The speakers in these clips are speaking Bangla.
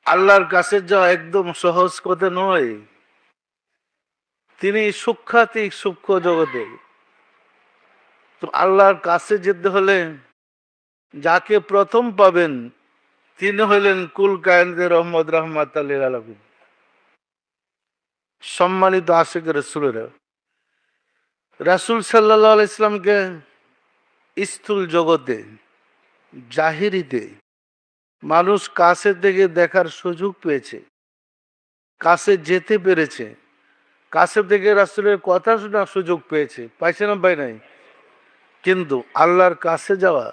আল্লাহর কাছে যাওয়া একদম সহজ কথা নয়। তিনি সূক্ষাতিক সূক্ষ্ম জগতে। তো আল্লাহর কাছে যেতে হলে যাকে প্রথম পাবেন তিনি হইলেন কুল কায়নাতের রহমত রাহমাত লিল আলামিন, সম্মানিত আশিক রাসূলেরা। রাসূল সাল্লাল্লাহু আলাইহি ইসলামকে স্থূল জগতে, জাহিরিতে মানুষ কাছে থেকে দেখার সুযোগ পেয়েছে, কাছে যেতে পেরেছে, কাছে থেকে রাসূলের কথা শোনার সুযোগ পেয়েছে। পাইছে না পাই নাই? কিন্তু আল্লাহর কাছে যাওয়া,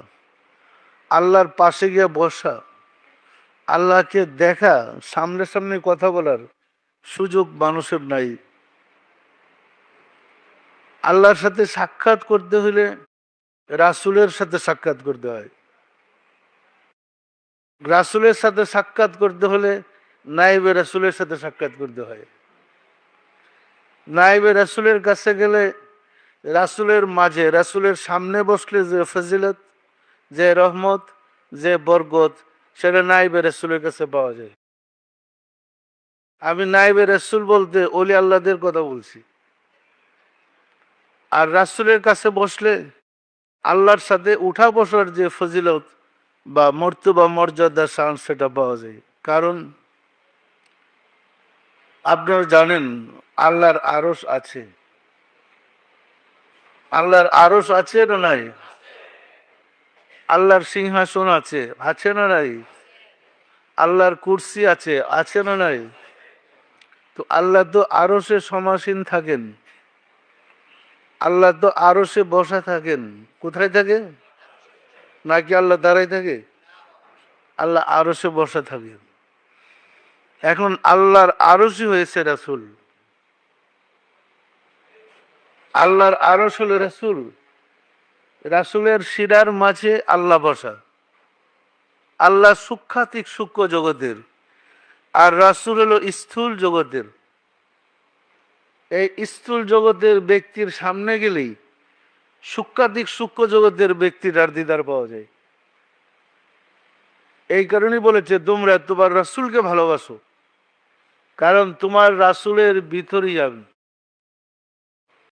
আল্লাহর পাশে গিয়ে বসা, আল্লাহকে দেখা, সামনে সামনে কথা বলার সুযোগ মানুষের নাই। আল্লাহর সাথে সাক্ষাৎ করতে হলে রাসূলের সাথে সাক্ষাৎ করতে হয়। রাসূলের সাথে সাক্ষাৎ করতে হলে নায়েবে রাসূলের সাথে সাক্ষাৎ করতে হয়। নায়েবে রাসূলের কাছে গেলে রাসূলের মাঝে, রাসূলের সামনে বসলে যে ফজিলত, যে রহমত, যে বরকত, সেটা নায়েবে রাসূলের কাছে পাওয়া যায়। আমি নায়েবে রাসূল বলতে ওলি আল্লাহদের কথা বলছি। আর রাসূলের কাছে বসলে আল্লাহর সাথে উঠা বসার যে ফজিলত বা মর্তবা, মর্যাদা, শান সেটা পাওয়া যায়। কারণ আপনারা জানেন আল্লাহর আরশ আছে। আল্লাহর আরশ আছে না নাই? আল্লাহর সিংহাসন আছে, আছে না নাই? আল্লাহর কুরসি আছে, আছে না নাই? তো আল্লাহ তো আরশে সমাসীন থাকেন, আল্লাহ তো আরশে বসা থাকেন। কোথায় থাকে? নাকি আল্লাহ দাঁড়ায় থাকে? আল্লাহ আরশে বসা থাকেন। এখন আল্লাহর আরশই হয়েছে রাসূল। আল্লাহর আরশ হলো রাসূল। রাসূলের শিরার মাঝে আল্লাহ বসা। আল্লাহ সূক্ষাতিক সূক্ষ্ম জগতের, আর রাসূল হলো স্থূল জগতের। এই স্থূল জগতের ব্যক্তির সামনে গেলেই সূক্ষাতিক সূক্ষ্ম জগতের ব্যক্তিটার দিদার পাওয়া যায়। এই কারণেই বলেছে তোমরা তোমার রাসূলকে ভালোবাসো, কারণ তোমার রাসূলের ভিতরেই যাবে।